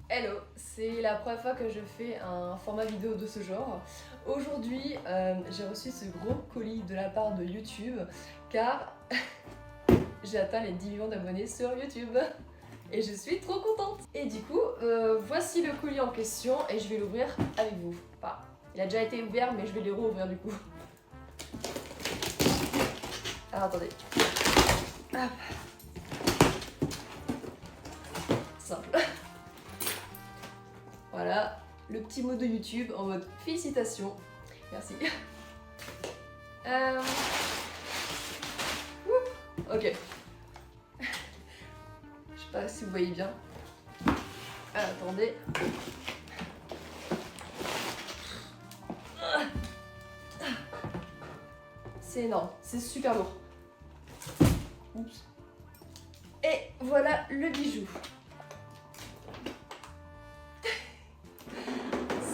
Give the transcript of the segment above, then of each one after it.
Hello, c'est la première fois que je fais un format vidéo de ce genre. Aujourd'hui, j'ai reçu ce gros colis de la part de YouTube car j'ai atteint les 10 millions d'abonnés sur YouTube et je suis trop contente. Et du coup, voici le colis en question et je vais l'ouvrir avec vous. Enfin, il a déjà été ouvert mais je vais le rouvrir du coup. Alors attendez. Hop. Simple. Voilà, le petit mot de YouTube en mode félicitations. Merci. Ok. Je sais pas si vous voyez bien. Attendez. C'est énorme, c'est super lourd. Oups. Et voilà le bijou.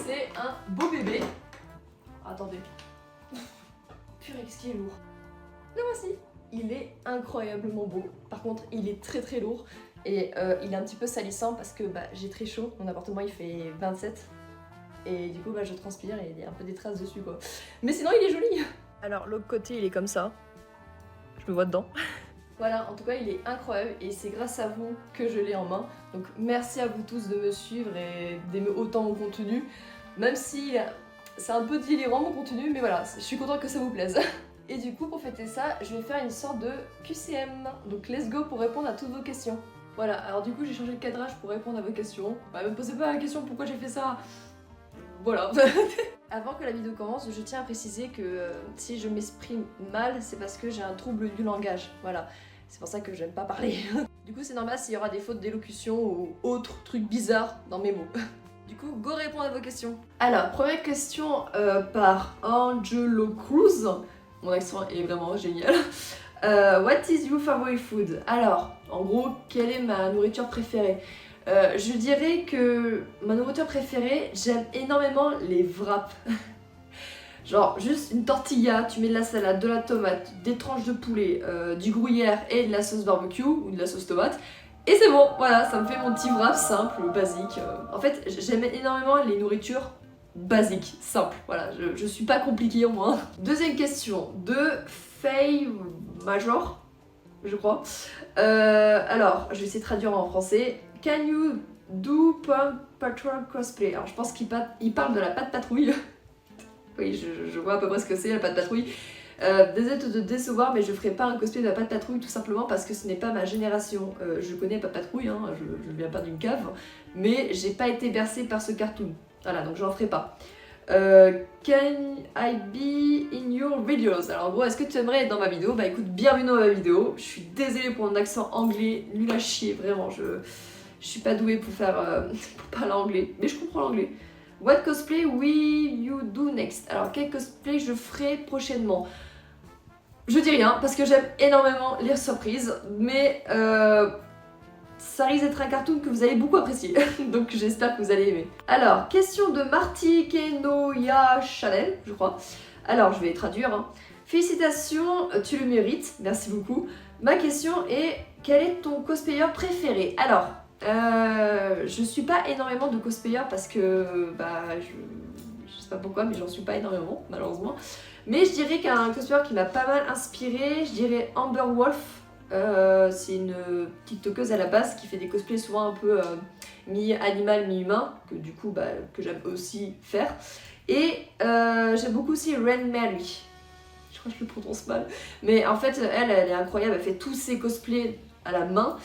C'est un beau bébé. Attendez. Purée, ce qui est lourd. Le voici. Il est incroyablement beau. Par contre, il est très très lourd. Et il est un petit peu salissant parce que j'ai très chaud. Mon appartement il fait 27. Et du coup je transpire et il y a un peu des traces dessus quoi. Mais sinon il est joli. Alors l'autre côté il est comme ça. Je me vois dedans. Voilà, en tout cas il est incroyable et c'est grâce à vous que je l'ai en main. Donc merci à vous tous de me suivre et d'aimer autant mon contenu. Même si c'est un peu délirant mon contenu, mais voilà, je suis contente que ça vous plaise. Et du coup pour fêter ça, je vais faire une sorte de QCM. Donc let's go pour répondre à toutes vos questions. Voilà, alors du coup j'ai changé le cadrage pour répondre à vos questions. Bah, me posez pas la question pourquoi j'ai fait ça. Voilà. Avant que la vidéo commence, je tiens à préciser que si je m'exprime mal, c'est parce que j'ai un trouble du langage. Voilà. C'est pour ça que j'aime pas parler. Du coup, c'est normal s'il y aura des fautes d'élocution ou autres trucs bizarres dans mes mots. Du coup, go répondre à vos questions. Alors, première question par Angelo Cruz. Mon accent est vraiment génial. What is your favorite food? Alors, en gros, quelle est ma nourriture préférée? Je dirais que ma nourriture préférée, j'aime énormément les wraps. Genre juste une tortilla, tu mets de la salade, de la tomate, des tranches de poulet, du gruyère et de la sauce barbecue ou de la sauce tomate. Et c'est bon, voilà, ça me fait mon petit wrap simple, basique. En fait, j'aime énormément les nourritures basiques, simples. Voilà, je suis pas compliquée au moins. Deuxième question, de Faye Major, je crois. Alors, je vais essayer de traduire en français. Can you do Paw Patrol cosplay? Alors je pense qu'il parle de la patte patrouille. Oui, je vois à peu près ce que c'est la patte patrouille. Désolé de te décevoir, mais je ferai pas un cosplay de la patte patrouille tout simplement parce que ce n'est pas ma génération. Je connais patte patrouille, hein, je viens pas d'une cave, mais j'ai pas été bercée par ce cartoon. Voilà, donc j'en ferai pas. Can I be in your videos? Alors en gros, est-ce que tu aimerais être dans ma vidéo? Bah écoute, bienvenue dans ma vidéo. Je suis désolée pour mon accent anglais, nul à chier, vraiment. Je suis pas douée pour parler anglais, mais je comprends l'anglais. What cosplay will you do next? Alors quel cosplay je ferai prochainement? Je dis rien parce que j'aime énormément lire surprises, mais ça risque d'être un cartoon que vous allez beaucoup apprécier, donc j'espère que vous allez aimer. Alors, question de Marty Kenoya Chanel, je crois. Alors, je vais traduire. Hein. Félicitations, tu le mérites, merci beaucoup. Ma question est, quel est ton cosplayer préféré? Alors, je suis pas énormément de cosplayer parce que, je sais pas pourquoi, mais j'en suis pas énormément, malheureusement. Mais je dirais qu'un cosplayer qui m'a pas mal inspiré, je dirais Amber Wolf. C'est une petite toqueuse à la base qui fait des cosplays souvent un peu mi-animal, mi-humain, que du coup que j'aime aussi faire. Et j'aime beaucoup aussi Ren Mary. Je crois que je le prononce mal. Mais en fait, elle est incroyable, elle fait tous ses cosplays à la main.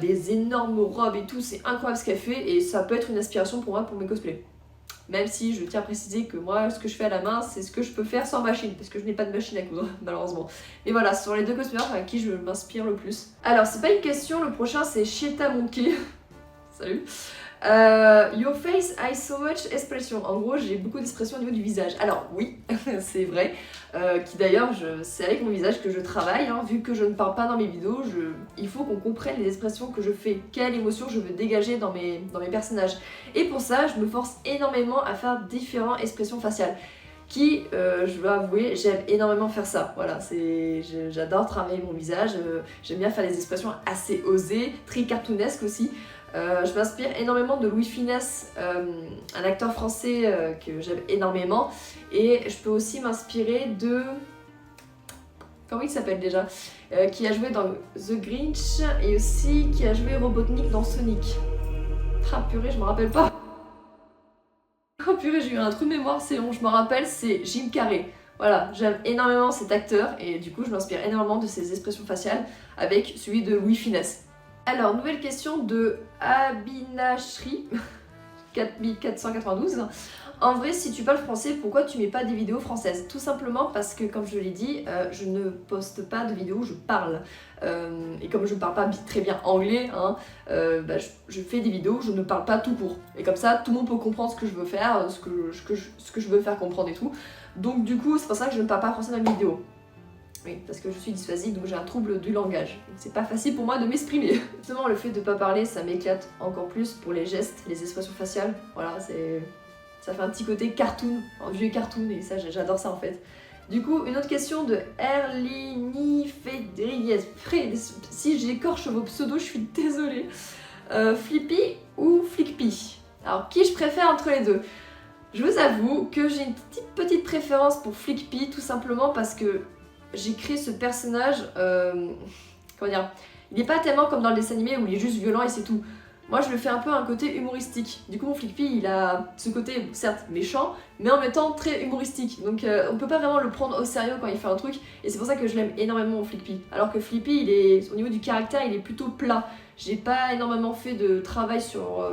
Des énormes robes et tout, c'est incroyable ce qu'elle fait et ça peut être une inspiration pour moi pour mes cosplays. Même si je tiens à préciser que moi, ce que je fais à la main, c'est ce que je peux faire sans machine, parce que je n'ai pas de machine à coudre, malheureusement. Mais voilà, ce sont les deux cosplayers à qui je m'inspire le plus. Alors, c'est pas une question, le prochain c'est Shieta Monkey. Salut. Your face has so much expression. En gros, j'ai beaucoup d'expression au niveau du visage. Alors oui, c'est vrai. Qui d'ailleurs, c'est avec mon visage que je travaille. Hein, vu que je ne parle pas dans mes vidéos, il faut qu'on comprenne les expressions que je fais. Quelle émotion je veux dégager dans mes personnages. Et pour ça, je me force énormément à faire différentes expressions faciales. Qui, je dois avouer, j'aime énormément faire ça. Voilà, j'adore travailler mon visage. J'aime bien faire des expressions assez osées, très cartoonesques aussi. Je m'inspire énormément de Louis Funès, un acteur français que j'aime énormément. Et je peux aussi m'inspirer de... Comment il s'appelle déjà qui a joué dans The Grinch et aussi qui a joué Robotnik dans Sonic. Ah purée, je me rappelle pas. Oh purée, j'ai eu un trou de mémoire, c'est long, je me rappelle, c'est Jim Carrey. Voilà, j'aime énormément cet acteur et du coup je m'inspire énormément de ses expressions faciales avec celui de Louis Funès. Alors, nouvelle question de Abinashri 4492. En vrai, si tu parles français, pourquoi tu mets pas des vidéos françaises? Tout simplement parce que, comme je l'ai dit, je ne poste pas de vidéos où je parle. Et comme je ne parle pas très bien anglais, hein, je fais des vidéos où je ne parle pas tout court. Et comme ça, tout le monde peut comprendre ce que je veux faire, ce que je veux faire comprendre et tout. Donc du coup, c'est pour ça que je ne parle pas français dans mes vidéos. Oui, parce que je suis dysphasique, donc j'ai un trouble du langage. Donc c'est pas facile pour moi de m'exprimer. Justement, le fait de pas parler, ça m'éclate encore plus pour les gestes, les expressions faciales. Voilà, ça fait un petit côté cartoon, un vieux cartoon, et ça, j'adore ça en fait. Du coup, une autre question de Erlini Fedriguez. Si j'écorche vos pseudos, je suis désolée. Flippy ou Flickpy? Alors, qui je préfère entre les deux? Je vous avoue que j'ai une petite préférence pour Flickpy, tout simplement parce que j'ai créé ce personnage, comment dire, il n'est pas tellement comme dans le dessin animé où il est juste violent et c'est tout. Moi je le fais un peu un côté humoristique. Du coup mon Flickpy il a ce côté certes méchant mais en même temps très humoristique. Donc on peut pas vraiment le prendre au sérieux quand il fait un truc et c'est pour ça que je l'aime énormément mon Flickpy. Alors que Flippy il est, au niveau du caractère il est plutôt plat. J'ai pas énormément fait de travail sur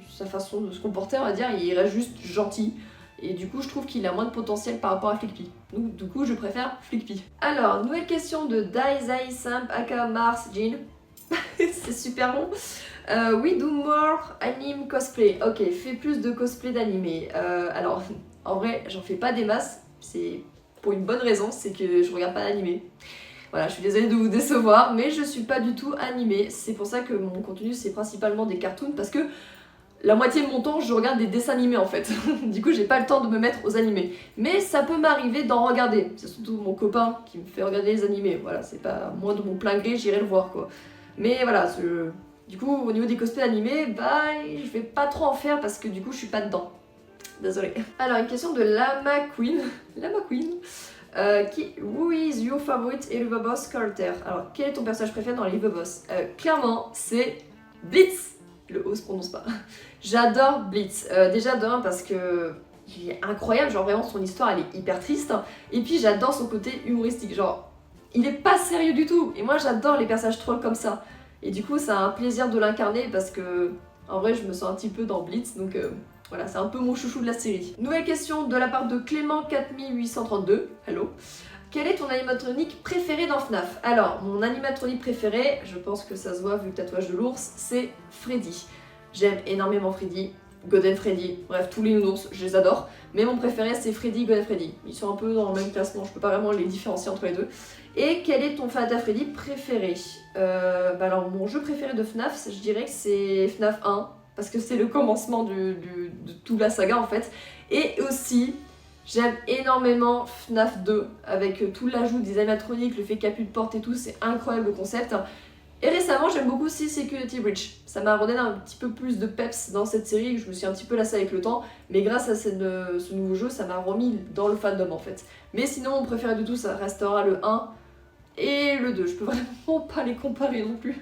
sa façon de se comporter on va dire, il reste juste gentil. Et du coup, je trouve qu'il a moins de potentiel par rapport à Flickpy. Donc, du coup, je préfère Flickpy. Alors, nouvelle question de Daizai Samp aka Mars Jean. C'est super long. We do more anime cosplay. Ok, fais plus de cosplay d'anime. Alors, en vrai, j'en fais pas des masses. C'est pour une bonne raison, c'est que je regarde pas d'anime. Voilà, je suis désolée de vous décevoir, mais je suis pas du tout animée. C'est pour ça que mon contenu, c'est principalement des cartoons, parce que la moitié de mon temps, je regarde des dessins animés en fait. Du coup, j'ai pas le temps de me mettre aux animés. Mais ça peut m'arriver d'en regarder. C'est surtout mon copain qui me fait regarder les animés. Voilà, c'est pas moi de mon plein gré, j'irai le voir quoi. Mais voilà, du coup, au niveau des cosplays animés, je vais pas trop en faire parce que du coup, je suis pas dedans. Désolée. Alors, une question de Lama Queen. Lama Queen. Who is your favorite Elva Boss character? Alors, quel est ton personnage préféré dans les Boss? Clairement, c'est Blitz. Le O se prononce pas. J'adore Blitz. Déjà d'un parce que il est incroyable, genre vraiment son histoire elle est hyper triste. Et puis j'adore son côté humoristique, genre il est pas sérieux du tout. Et moi j'adore les personnages trolls comme ça. Et du coup c'est un plaisir de l'incarner parce que en vrai je me sens un petit peu dans Blitz donc voilà, c'est un peu mon chouchou de la série. Nouvelle question de la part de Clément 4832. Hello. Quel est ton animatronique préféré dans FNAF? Alors, mon animatronique préféré, je pense que ça se voit vu le tatouage de l'ours, c'est Freddy. J'aime énormément Freddy, Golden Freddy, bref, tous les nounours, je les adore. Mais mon préféré, c'est Freddy, Golden Freddy. Ils sont un peu dans le même classement, je peux pas vraiment les différencier entre les deux. Et quel est ton Final Freddy préféré? Alors, mon jeu préféré de FNAF, je dirais que c'est FNAF 1, parce que c'est le commencement de toute la saga en fait. Et aussi... j'aime énormément FNAF 2 avec tout l'ajout des animatroniques, le fait qu'il n'y a plus de porte et tout, c'est incroyable le concept. Et récemment j'aime beaucoup aussi Security Breach. Ça m'a redonné un petit peu plus de peps dans cette série, je me suis un petit peu lassée avec le temps, mais grâce à ce nouveau jeu, ça m'a remis dans le fandom en fait. Mais sinon mon préféré de tout, ça restera le 1 et le 2, je peux vraiment pas les comparer non plus.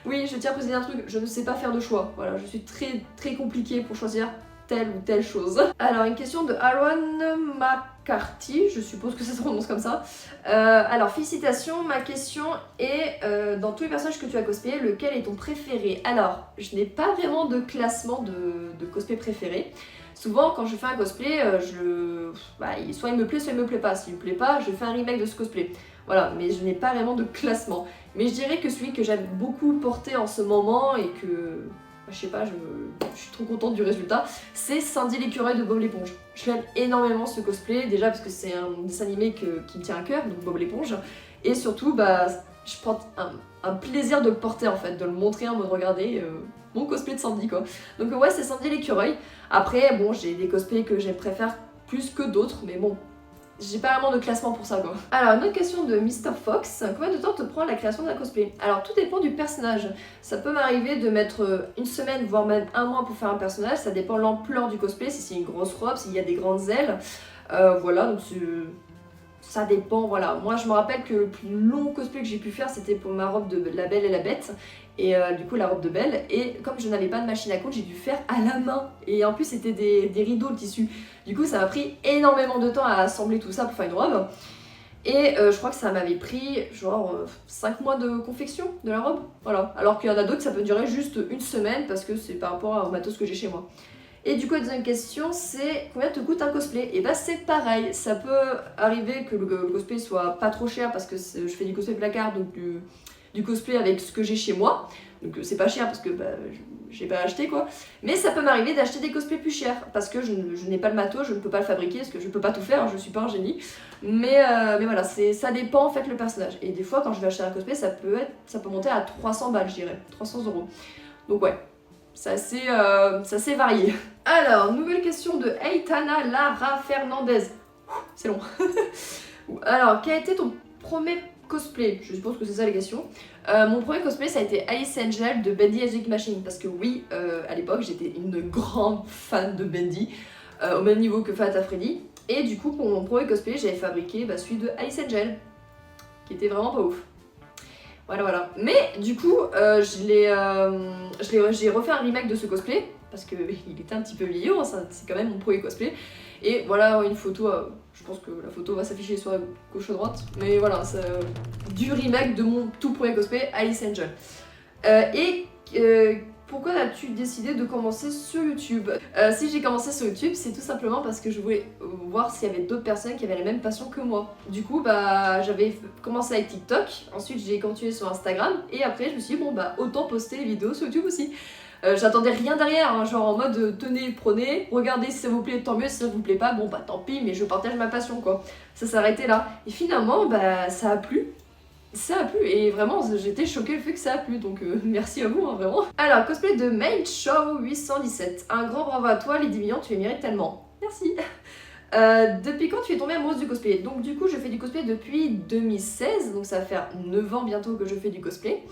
Oui, je tiens à préciser un truc, je ne sais pas faire de choix, voilà, je suis très compliquée pour choisir telle ou telle chose. Alors une question de Aaron McCarthy, je suppose que ça se prononce comme ça. Alors félicitations, ma question est dans tous les personnages que tu as cosplayé, lequel est ton préféré? Alors je n'ai pas vraiment de classement de cosplay préféré. Souvent quand je fais un cosplay, soit il me plaît, soit il me plaît pas. S'il me plaît pas, je fais un remake de ce cosplay. Voilà, mais je n'ai pas vraiment de classement. Mais je dirais que celui que j'aime beaucoup porter en ce moment et que... je sais pas, je suis trop contente du résultat, c'est Sandy l'écureuil de Bob l'éponge. Je l'aime énormément ce cosplay, déjà parce que c'est un dessin animé qui me tient à cœur, donc Bob l'éponge, et surtout je prends un plaisir de le porter en fait, de le montrer en mode regardez mon cosplay de Sandy quoi. Donc ouais, c'est Sandy l'écureuil. Après bon, j'ai des cosplays que j'aime préfère plus que d'autres, mais bon, j'ai pas vraiment de classement pour ça quoi. Alors une autre question de Mr Fox, combien de temps te prend la création d'un cosplay? Alors tout dépend du personnage, ça peut m'arriver de mettre une semaine voire même un mois pour faire un personnage, ça dépend de l'ampleur du cosplay, si c'est une grosse robe, s'il y a des grandes ailes, voilà donc ça dépend, voilà. Moi je me rappelle que le plus long cosplay que j'ai pu faire c'était pour ma robe de La Belle et la Bête, et du coup la robe de Belle, et comme je n'avais pas de machine à coudre, j'ai dû faire à la main, et en plus c'était des rideaux, le tissu, du coup ça m'a pris énormément de temps à assembler tout ça pour faire une robe, et je crois que ça m'avait pris genre 5 mois de confection de la robe, voilà, alors qu'il y en a d'autres ça peut durer juste une semaine parce que c'est par rapport au matos que j'ai chez moi. Et du coup la deuxième question c'est combien te coûte un cosplay? Et bah c'est pareil, ça peut arriver que le cosplay soit pas trop cher parce que je fais du cosplay placard, donc du cosplay avec ce que j'ai chez moi, donc c'est pas cher parce que bah, j'ai pas acheté quoi, mais ça peut m'arriver d'acheter des cosplays plus chers parce que je n'ai pas le matos, je ne peux pas le fabriquer parce que je peux pas tout faire, je suis pas un génie, mais voilà, ça dépend en fait le personnage, et des fois quand je vais acheter un cosplay ça peut monter à 300 balles je dirais, 300 €, donc ouais. C'est assez varié. Alors, nouvelle question de Aitana Lara Fernandez. C'est long. Alors, quel a été ton premier cosplay? Je suppose que c'est ça la question. Mon premier cosplay, ça a été Alice Angel de Bendy Magic Machine. Parce que oui, à l'époque, j'étais une grande fan de Bendy. Au même niveau que Fata Freddy. Et du coup, pour mon premier cosplay, j'avais fabriqué celui de Alice Angel. Qui était vraiment pas ouf. Voilà. Mais du coup, j'ai refait un remake de ce cosplay parce qu'il était un petit peu vieillot, c'est quand même mon premier cosplay. Et voilà une photo, je pense que la photo va s'afficher sur la gauche à droite, mais voilà, c'est du remake de mon tout premier cosplay, Alice Angel. Pourquoi as-tu décidé de commencer sur YouTube? Si j'ai commencé sur YouTube, c'est tout simplement parce que je voulais voir s'il y avait d'autres personnes qui avaient la même passion que moi. Du coup, j'avais commencé avec TikTok, ensuite j'ai continué sur Instagram, et après je me suis dit, bon autant poster les vidéos sur YouTube aussi. J'attendais rien derrière, hein, genre en mode tenez, prenez, regardez si ça vous plaît, tant mieux, si ça vous plaît pas, bon tant pis, mais je partage ma passion quoi. Ça s'arrêtait là. Et finalement, ça a plu. Ça a plu, et vraiment j'étais choquée le fait que ça a plu, donc merci à vous hein, vraiment. Alors, cosplay de Main Show 817. Un grand bravo à toi, Lady Million, tu les mérites tellement. Merci. Depuis quand tu es tombée amoureuse du cosplay? Donc du coup je fais du cosplay depuis 2016, donc ça va faire 9 ans bientôt que je fais du cosplay.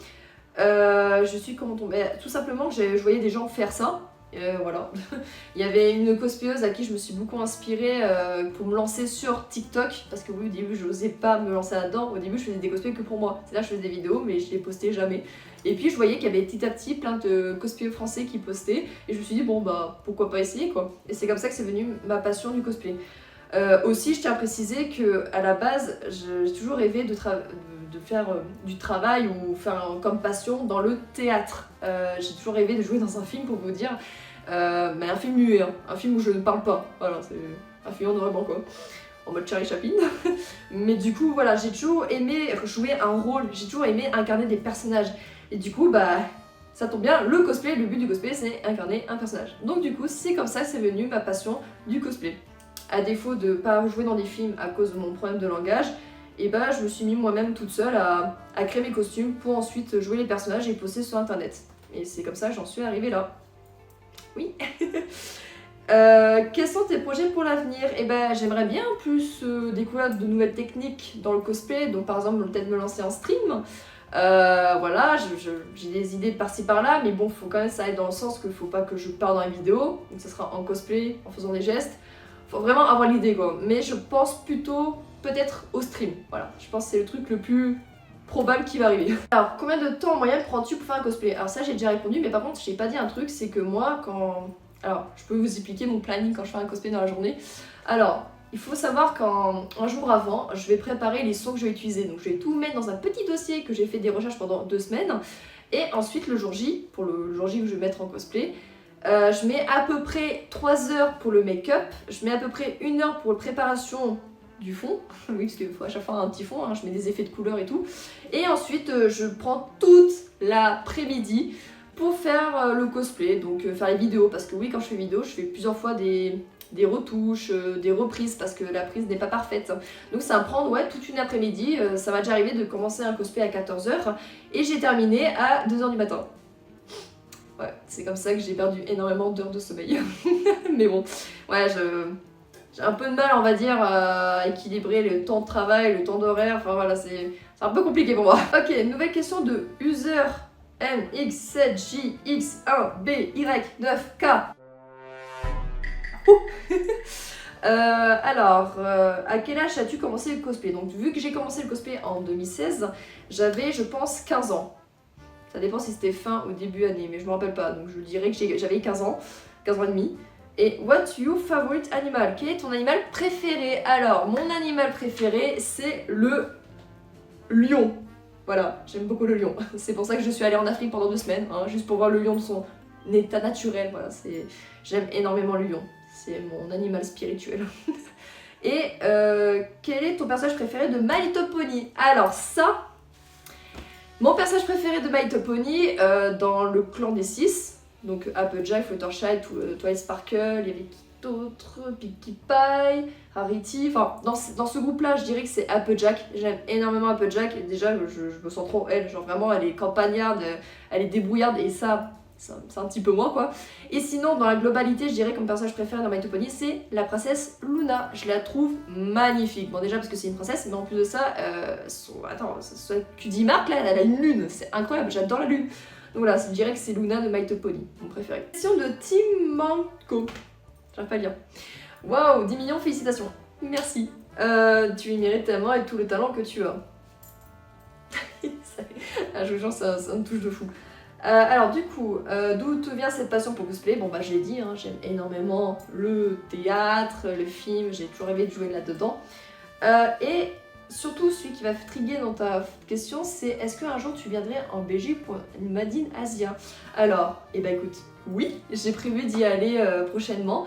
Je suis comment tombée? Tout simplement que je voyais des gens faire ça. Voilà. Il y avait une cosplayeuse à qui je me suis beaucoup inspirée pour me lancer sur TikTok, parce que oui, au début je n'osais pas me lancer là-dedans. Au début je faisais des cosplays que pour moi, c'est là que je faisais des vidéos mais je les postais jamais. Et puis je voyais qu'il y avait petit à petit plein de cosplayers français qui postaient, et je me suis dit bon pourquoi pas essayer quoi. Et c'est comme ça que c'est venu ma passion du cosplay. Aussi je tiens à préciser que à la base j'ai toujours rêvé de faire du travail ou faire comme passion dans le théâtre. J'ai toujours rêvé de jouer dans un film, pour vous dire, mais un film muet, hein, un film où je ne parle pas, voilà, c'est un film en noir et blanc quoi, en mode Charlie Chaplin. Mais du coup voilà, j'ai toujours aimé jouer un rôle, j'ai toujours aimé incarner des personnages, et du coup ça tombe bien, le cosplay, le but du cosplay c'est incarner un personnage. Donc du coup c'est comme ça que c'est venu ma passion du cosplay. À défaut de pas jouer dans des films à cause de mon problème de langage, et je me suis mis moi-même toute seule à créer mes costumes pour ensuite jouer les personnages et poster sur internet. Et c'est comme ça que j'en suis arrivée là. Oui. Quels sont tes projets pour l'avenir? J'aimerais bien plus découvrir de nouvelles techniques dans le cosplay, donc par exemple peut-être me lancer en stream. Voilà, j'ai des idées par-ci par-là, mais bon, faut quand même que ça aille dans le sens qu'il faut pas que je parle dans la vidéo, donc ça sera en cosplay, en faisant des gestes. Faut vraiment avoir l'idée quoi, mais je pense plutôt peut-être au stream, voilà, je pense que c'est le truc le plus probable qui va arriver. Alors, combien de temps en moyenne prends-tu pour faire un cosplay? Alors ça j'ai déjà répondu, mais par contre j'ai pas dit un truc, c'est que moi alors je peux vous expliquer mon planning quand je fais un cosplay dans la journée. Alors, il faut savoir qu'un jour avant, je vais préparer les sons que je vais utiliser, donc je vais tout mettre dans un petit dossier que j'ai fait des recherches pendant 2 semaines, et ensuite le jour J, pour le jour J où je vais mettre en cosplay, je mets à peu près 3 heures pour le make-up, je mets à peu près 1 heure pour la préparation du fond, oui parce qu'il faut à chaque fois un petit fond, hein, je mets des effets de couleur et tout, et ensuite je prends toute l'après-midi pour faire le cosplay, donc faire les vidéos, parce que oui quand je fais vidéo je fais plusieurs fois des retouches, des reprises parce que la prise n'est pas parfaite, donc ça va me prendre toute une après-midi. Ça m'est déjà arrivé de commencer un cosplay à 14 h et j'ai terminé à 2 h du matin. Ouais, c'est comme ça que j'ai perdu énormément d'heures de sommeil. Mais bon, ouais, j'ai un peu de mal, on va dire, à équilibrer le temps de travail, le temps d'horaire, enfin voilà, c'est un peu compliqué pour moi. Ok, nouvelle question de user MX7JX1BY9K. À quel âge as-tu commencé le cosplay? Donc vu que j'ai commencé le cosplay en 2016, j'avais je pense 15 ans. Ça dépend si c'était fin ou début année, mais je me rappelle pas, donc je dirais que j'avais 15 ans et demi. Et what's your favorite animal? Quel est ton animal préféré? Alors, mon animal préféré, c'est le lion. Voilà, j'aime beaucoup le lion. C'est pour ça que je suis allée en Afrique pendant 2 semaines, hein, juste pour voir le lion de son état naturel. Voilà, j'aime énormément le lion. C'est mon animal spirituel. Et quel est ton personnage préféré de My Little Pony? Alors ça, mon personnage préféré de My Little Pony, dans le clan des 6, donc Applejack, Fluttershy, Twilight Sparkle, il y avait qui d'autre, Pinkie Pie, Rarity, enfin dans ce groupe-là, je dirais que c'est Applejack. J'aime énormément Applejack, et déjà je me sens trop elle, genre vraiment elle est campagnarde, elle est débrouillarde, et ça c'est un petit peu moi quoi. Et sinon dans la globalité, je dirais comme personnage préféré dans My Little Pony, c'est la princesse Luna. Je la trouve magnifique. Bon déjà parce que c'est une princesse, mais en plus de ça, tu dis Marc là, elle a une lune, c'est incroyable, j'adore la lune. Donc voilà, je dirais que c'est Luna de My Little Pony, mon préféré. Question de Tim Manco. J'arrive pas à lire. Waouh, 10 millions, félicitations. Merci. Tu y mérites tellement avec tout le talent que tu as. Je vous jure, ça me touche de fou. Alors du coup, d'où te vient cette passion pour cosplay? Bon bah je l'ai dit, hein, j'aime énormément le théâtre, le film, j'ai toujours rêvé de jouer là-dedans. Et surtout, celui qui va triguer dans ta question, c'est est-ce qu'un jour tu viendrais en Belgique pour une Made in Asia? Alors, eh ben écoute, oui, j'ai prévu d'y aller prochainement.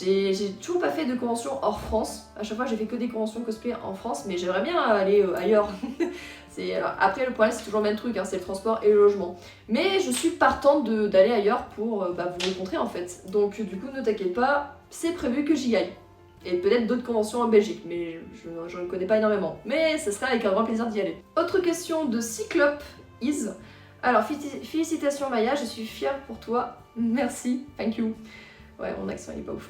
J'ai toujours pas fait de convention hors France. À chaque fois, j'ai fait que des conventions cosplay en France, mais j'aimerais bien aller ailleurs. Après, le problème, c'est toujours le même truc, hein, c'est le transport et le logement. Mais je suis partante d'aller ailleurs pour vous rencontrer en fait. Donc, du coup, ne t'inquiète pas, c'est prévu que j'y aille. Et peut-être d'autres conventions en Belgique, mais je ne connais pas énormément. Mais ce sera avec un grand plaisir d'y aller. Autre question de Cyclope Is. Alors, félicitations Maya, je suis fière pour toi. Merci, thank you. Ouais, mon accent il est pas ouf.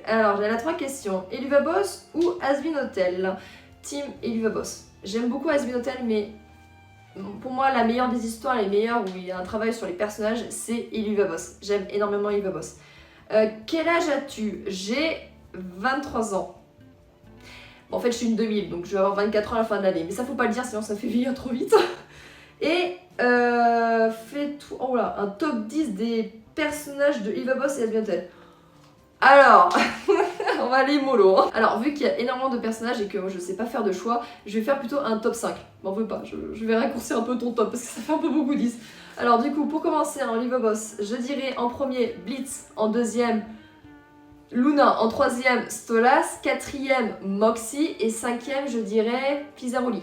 Alors, j'ai la 3 questions. Eluva-Boss ou Asbin Hotel? Team Eluva-Boss. J'aime beaucoup Asbin Hotel, mais pour moi, la meilleure des histoires, les meilleures où il y a un travail sur les personnages, c'est Eluva-Boss. J'aime énormément Eluva-Boss. Quel âge as-tu? J'ai 23 ans. Bon, en fait, je suis une 2000, donc je vais avoir 24 ans à la fin de l'année. Mais ça, faut pas le dire, sinon ça fait vieillir trop vite. Et fais tout. Oh là, un top 10 des personnages de Eluva-Boss et Asbin Hotel. Alors, on va aller mollo. Hein. Alors, vu qu'il y a énormément de personnages et que moi je sais pas faire de choix, je vais faire plutôt un top 5. M'en veux pas, je vais raccourcir un peu ton top parce que ça fait un peu beaucoup 10. Alors, du coup, pour commencer en Eluva-Boss, je dirais en premier Blitz, en deuxième Luna, en troisième Stolas, quatrième Moxie et cinquième, je dirais Pizzaroli.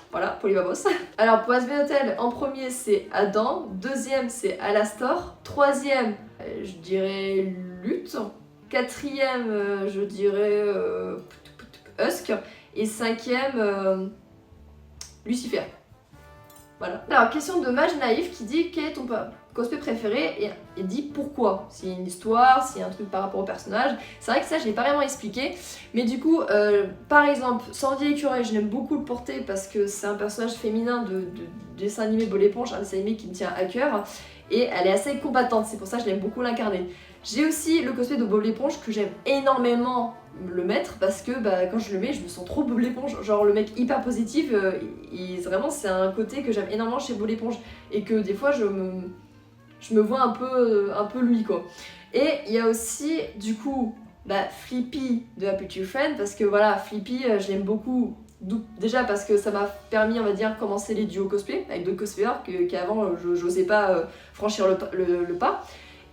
Voilà, pour Eluva-Boss. Alors pour Asbin Hotel, en premier c'est Adam, deuxième c'est Alastor, troisième je dirais Lutte, quatrième je dirais Husk et cinquième Lucifer. Voilà. Alors question de Mage Naïf qui dit quel est ton cosplay préféré et dit pourquoi. S'il y a une histoire, s'il y a un truc par rapport au personnage. C'est vrai que ça je l'ai pas vraiment expliqué. Mais du coup, par exemple, Sandy Écureuil, je l'aime beaucoup le porter parce que c'est un personnage féminin de dessin animé Bob l'éponge, un dessin animé qui me tient à cœur. Et elle est assez combattante, c'est pour ça que je l'aime beaucoup l'incarner. J'ai aussi le cosplay de Bob l'éponge que j'aime énormément le mettre parce que quand je le mets, je me sens trop Bob l'éponge. Genre le mec hyper positif, vraiment c'est un côté que j'aime énormément chez Bob l'éponge. Et que des fois je me vois un peu lui quoi. Et il y a aussi du coup Flippy de Happy Tree Friend parce que voilà, Flippy je l'aime beaucoup. Déjà parce que ça m'a permis, on va dire, commencer les duos cosplay avec d'autres cosplayers qu'avant je n'osais pas franchir le pas.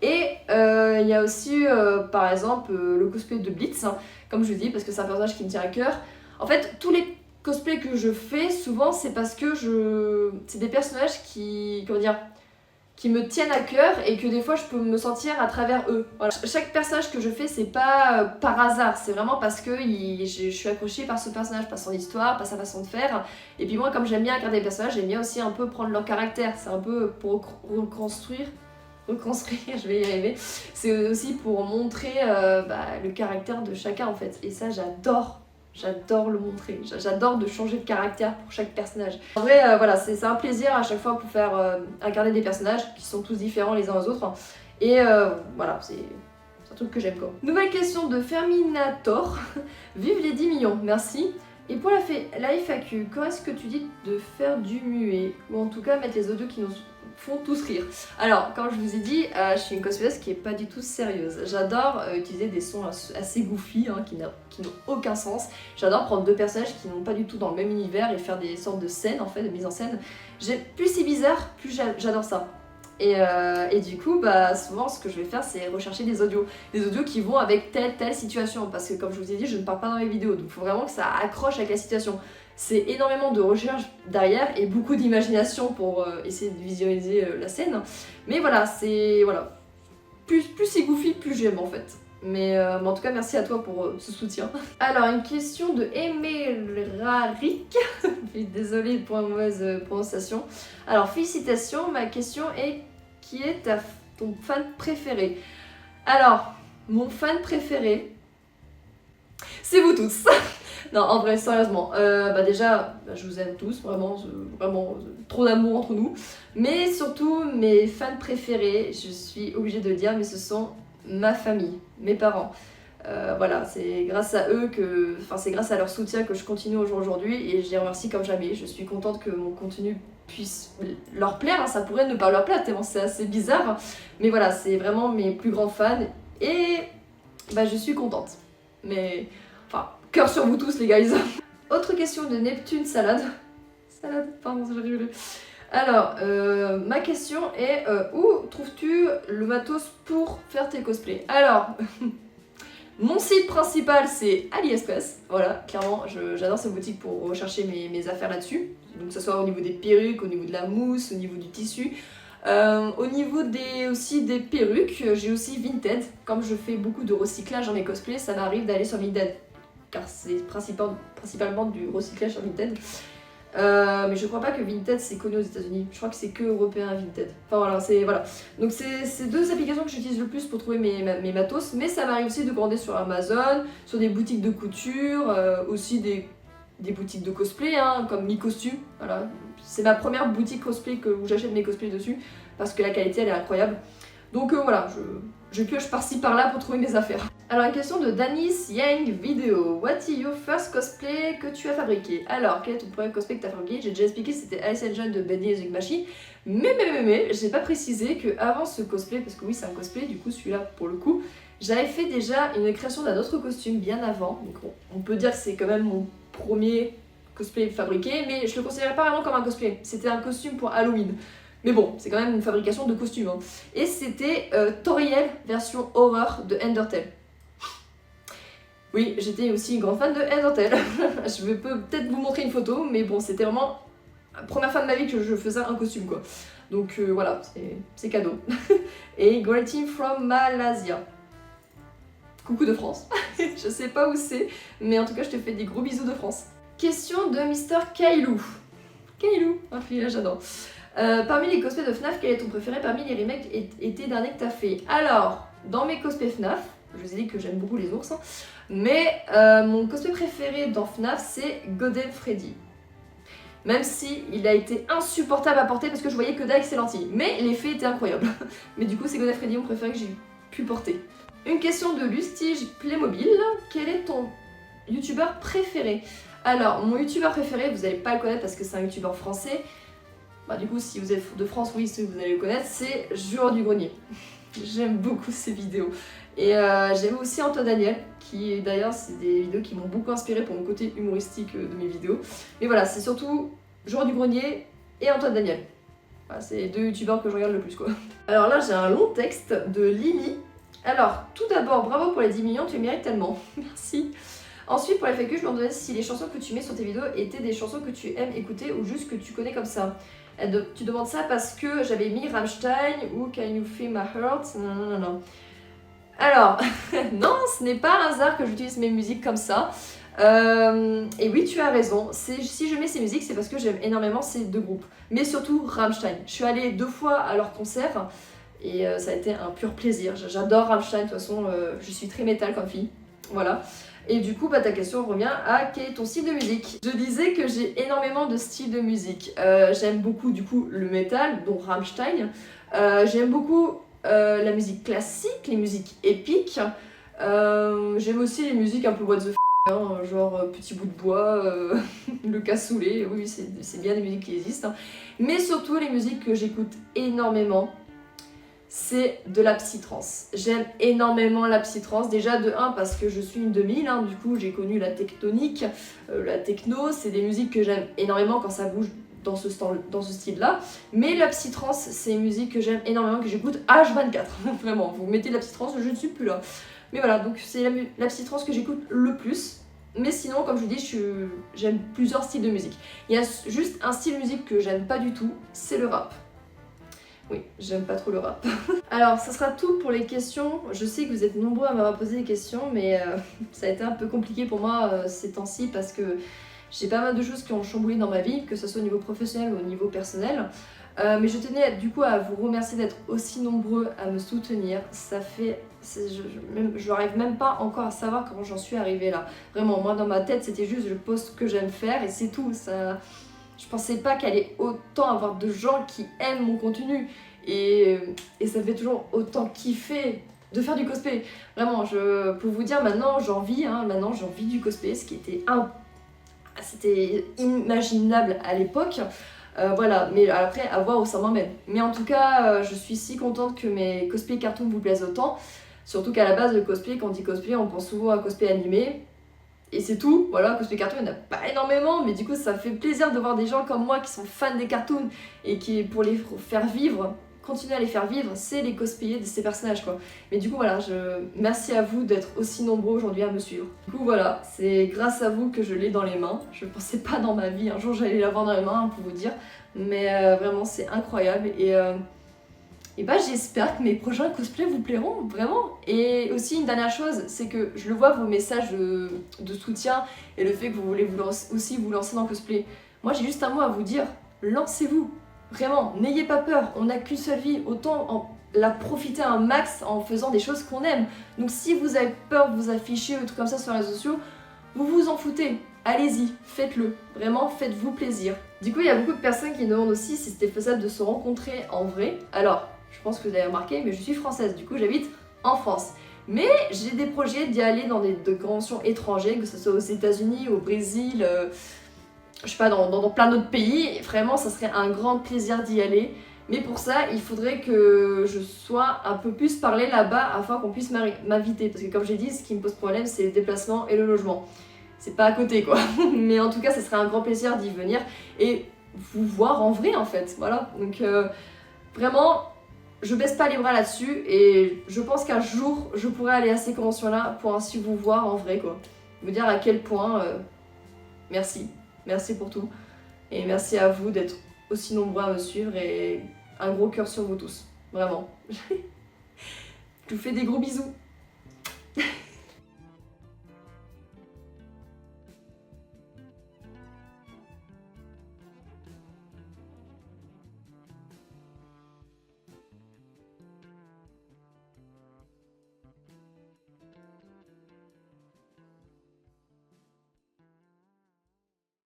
Et il y a aussi par exemple le cosplay de Blitz, hein, comme je vous dis, parce que c'est un personnage qui me tient à cœur. En fait, tous les cosplays que je fais, souvent c'est parce que c'est des personnages qui me tiennent à cœur et que des fois je peux me sentir à travers eux. Voilà. Chaque personnage que je fais, c'est pas par hasard, c'est vraiment parce que je suis accrochée par ce personnage, par son histoire, par sa façon de faire. Et puis moi, comme j'aime bien incarner des personnages, j'aime bien aussi un peu prendre leur caractère, c'est un peu pour reconstruire reconstruire, je vais y arriver. C'est aussi pour montrer le caractère de chacun en fait. Et ça, j'adore le montrer. J'adore de changer de caractère pour chaque personnage. En vrai, voilà, c'est un plaisir à chaque fois pour faire incarner des personnages qui sont tous différents les uns aux autres. Et voilà, c'est un truc que j'aime quoi. Nouvelle question de Ferminator. Vive les 10 millions, merci. Et pour la FAQ, quand est-ce que tu dis de faire du muet? Ou en tout cas mettre les audios qui nous font tous rire. Alors, comme je vous ai dit, je suis une cosplayeuse qui est pas du tout sérieuse. J'adore utiliser des sons assez goofy, hein, qui n'ont aucun sens. J'adore prendre deux personnages qui n'ont pas du tout dans le même univers et faire des sortes de scènes, en fait, de mise en scène. Plus c'est bizarre, plus j'adore ça. Et du coup, souvent ce que je vais faire, c'est rechercher des audios qui vont avec telle situation, parce que comme je vous ai dit, je ne parle pas dans mes vidéos, donc il faut vraiment que ça accroche avec la situation. C'est énormément de recherche derrière et beaucoup d'imagination pour essayer de visualiser la scène. Mais voilà, plus c'est goofy, plus j'aime en fait. Mais en tout cas, merci à toi pour ce soutien. Alors, une question de Emelrarik. Désolée pour la mauvaise prononciation. Alors, félicitations. Ma question est, qui est ton fan préféré? Alors, mon fan préféré, c'est vous tous. Non, en vrai, sérieusement. Déjà, je vous aime tous, vraiment trop d'amour entre nous. Mais surtout, mes fans préférés, je suis obligée de le dire, mais ce sont ma famille, mes parents. Voilà, c'est grâce à eux c'est grâce à leur soutien que je continue au jour d'aujourd'hui et je les remercie comme jamais. Je suis contente que mon contenu puisse leur plaire, hein. Ça pourrait ne pas leur plaire tellement c'est assez bizarre, mais voilà, c'est vraiment mes plus grands fans et je suis contente. Mais enfin, cœur sur vous tous les guys. Autre question de Neptune Salade, pardon, j'ai rigolé. Alors, ma question est, où trouves-tu le matos pour faire tes cosplays? Alors, mon site principal c'est AliExpress, voilà, clairement, j'adore cette boutique pour rechercher mes affaires là-dessus. Donc que ce soit au niveau des perruques, au niveau de la mousse, au niveau du tissu. Au niveau aussi des perruques, j'ai aussi Vinted. Comme je fais beaucoup de recyclage dans mes cosplays, ça m'arrive d'aller sur Vinted. Car c'est principalement du recyclage sur Vinted. Mais je crois pas que Vinted c'est connu aux États-Unis. Je crois que c'est que européen Vinted. Enfin voilà. Donc c'est deux applications que j'utilise le plus pour trouver mes matos. Mais ça m'arrive aussi de commander sur Amazon, sur des boutiques de couture, aussi des boutiques de cosplay, hein, comme Mi Costume. Voilà. C'est ma première boutique cosplay où j'achète mes cosplays dessus parce que la qualité elle est incroyable. Donc voilà, je pioche par-ci par-là pour trouver mes affaires. Alors une question de Danis Yang Video. What is your first cosplay que tu as fabriqué? Alors, quel est ton premier cosplay que tu as fabriqué? J'ai déjà expliqué, c'était Alice John de Bendy et Zugmashi. Mais, j'ai pas précisé que avant ce cosplay, parce que oui c'est un cosplay, du coup celui-là pour le coup, j'avais fait déjà une création d'un autre costume bien avant. Donc on peut dire que c'est quand même mon premier cosplay fabriqué, mais je le considérais pas vraiment comme un cosplay. C'était un costume pour Halloween. Mais bon, c'est quand même une fabrication de costumes. Hein. Et c'était Toriel version horreur de Undertale. Oui, j'étais aussi une grande fan de Undertale. Je vais peut-être vous montrer une photo, mais bon, c'était vraiment la première fois de ma vie que je faisais un costume, quoi. Donc voilà, c'est cadeau. Et Greeting from Malaysia. Coucou de France. Je sais pas où c'est, mais en tout cas, je te fais des gros bisous de France. Question de Mr. Kailou. Kailou, j'adore. Parmi les cosplays de FNAF, quel est ton préféré parmi les remakes été derniers que t'as fait? Alors, dans mes cosplays FNAF, je vous ai dit que j'aime beaucoup les ours, hein, mais mon cosplay préféré dans FNAF c'est Golden Freddy. Même si il a été insupportable à porter parce que je voyais que dalle avec ses lentilles. Mais l'effet était incroyable. Mais du coup c'est Golden Freddy mon préféré que j'ai pu porter. Une question de Lustige Playmobil. Quel est ton youtubeur préféré? Alors, mon youtubeur préféré, vous n'allez pas le connaître parce que c'est un youtubeur français. Du coup, si vous êtes de France, oui, vous allez le connaître, c'est Joueur du Grenier. J'aime beaucoup ses vidéos. Et j'aime aussi Antoine Daniel, qui d'ailleurs, c'est des vidéos qui m'ont beaucoup inspiré pour mon côté humoristique de mes vidéos. Mais voilà, c'est surtout Joueur du Grenier et Antoine Daniel. Voilà, c'est les deux youtubeurs que je regarde le plus, quoi. Alors là, j'ai un long texte de Lily. Alors, tout d'abord, bravo pour les 10 millions, tu le mérites tellement. Merci. Ensuite, pour la FAQ, je me demandais si les chansons que tu mets sur tes vidéos étaient des chansons que tu aimes écouter ou juste que tu connais comme ça. Tu demandes ça parce que j'avais mis Rammstein ou Can You Feel My Heart? Non. Alors, non, ce n'est pas un hasard que j'utilise mes musiques comme ça. Et oui, tu as raison. Si je mets ces musiques, c'est parce que j'aime énormément ces deux groupes. Mais surtout Rammstein. Je suis allée 2 fois à leur concert. et ça a été un pur plaisir. J'adore Rammstein, de toute façon, je suis très métal comme fille. Voilà. Et du coup, ta question revient à quel est ton style de musique. Je disais que j'ai énormément de styles de musique. J'aime beaucoup du coup le métal, donc Rammstein. J'aime beaucoup la musique classique, les musiques épiques. J'aime aussi les musiques un peu what the f***, hein, genre Petit bout de bois, le cassoulet, oui c'est bien des musiques qui existent. Hein. Mais surtout les musiques que j'écoute énormément, c'est de la psytrance. J'aime énormément la psytrance, déjà de 1 parce que je suis une 2000, hein, du coup j'ai connu la tectonique, la techno, c'est des musiques que j'aime énormément quand ça bouge dans ce style-là. Mais la psytrance, c'est une musique que j'aime énormément, que j'écoute H24, vraiment. Vous mettez de la psytrance, je ne suis plus là. Mais voilà, donc c'est la psytrance que j'écoute le plus. Mais sinon, comme je vous dis, j'aime plusieurs styles de musique. Il y a juste un style de musique que j'aime pas du tout, c'est le rap. Oui, j'aime pas trop le rap. Alors, ça sera tout pour les questions. Je sais que vous êtes nombreux à m'avoir posé des questions, mais ça a été un peu compliqué pour moi ces temps-ci parce que j'ai pas mal de choses qui ont chamboulé dans ma vie, que ce soit au niveau professionnel ou au niveau personnel. Mais je tenais du coup à vous remercier d'être aussi nombreux à me soutenir. Ça fait... je n'arrive même pas encore à savoir comment j'en suis arrivée là. Vraiment, moi dans ma tête, c'était juste je poste ce que j'aime faire et c'est tout. Ça... Je pensais pas qu'il allait autant avoir de gens qui aiment mon contenu. Et ça fait toujours autant kiffer de faire du cosplay. Vraiment, pour vous dire, maintenant j'en vis, hein, maintenant j'en vis du cosplay, ce qui était c'était inimaginable à l'époque. Voilà, mais après, à voir au sein de moi-même. Mais en tout cas, je suis si contente que mes cosplays cartoons vous plaisent autant. Surtout qu'à la base, le cosplay, quand on dit cosplay, on pense souvent à cosplay animé. Et c'est tout, voilà, cosplay cartoon, il n'y en a pas énormément, mais du coup, ça fait plaisir de voir des gens comme moi qui sont fans des cartoons et qui, pour les faire vivre, continuer à les faire vivre, c'est les cosplayers de ces personnages, quoi. Mais du coup, voilà, merci à vous d'être aussi nombreux aujourd'hui à me suivre. Du coup, voilà, c'est grâce à vous que je l'ai dans les mains. Je pensais pas dans ma vie, un jour j'allais l'avoir dans les mains, pour vous dire. Mais vraiment, c'est incroyable. Et bah j'espère que mes prochains cosplays vous plairont, vraiment. Et aussi une dernière chose, c'est que je le vois vos messages de soutien et le fait que vous voulez aussi vous lancer dans le cosplay. Moi j'ai juste un mot à vous dire, lancez-vous. Vraiment, n'ayez pas peur, on n'a qu'une seule vie, autant la profiter un max en faisant des choses qu'on aime. Donc si vous avez peur de vous afficher ou tout comme ça sur les réseaux sociaux, vous vous en foutez. Allez-y, faites-le. Vraiment, faites-vous plaisir. Du coup, il y a beaucoup de personnes qui me demandent aussi si c'était faisable de se rencontrer en vrai. Alors, je pense que vous avez remarqué, mais je suis française, du coup j'habite en France. Mais j'ai des projets d'y aller dans de conventions étrangères, que ce soit aux États-Unis, au Brésil, je sais pas, dans plein d'autres pays. Et vraiment, ça serait un grand plaisir d'y aller. Mais pour ça, il faudrait que je sois un peu plus parlée là-bas afin qu'on puisse m'inviter. Parce que comme j'ai dit, ce qui me pose problème, c'est les déplacements et le logement. C'est pas à côté, quoi. Mais en tout cas, ça serait un grand plaisir d'y venir et vous voir en vrai, en fait. Voilà. Donc, vraiment... Je baisse pas les bras là-dessus et je pense qu'un jour je pourrai aller à ces conventions-là pour ainsi vous voir en vrai, quoi. Vous dire à quel point merci pour tout et merci à vous d'être aussi nombreux à me suivre et un gros cœur sur vous tous, vraiment. Je vous fais des gros bisous.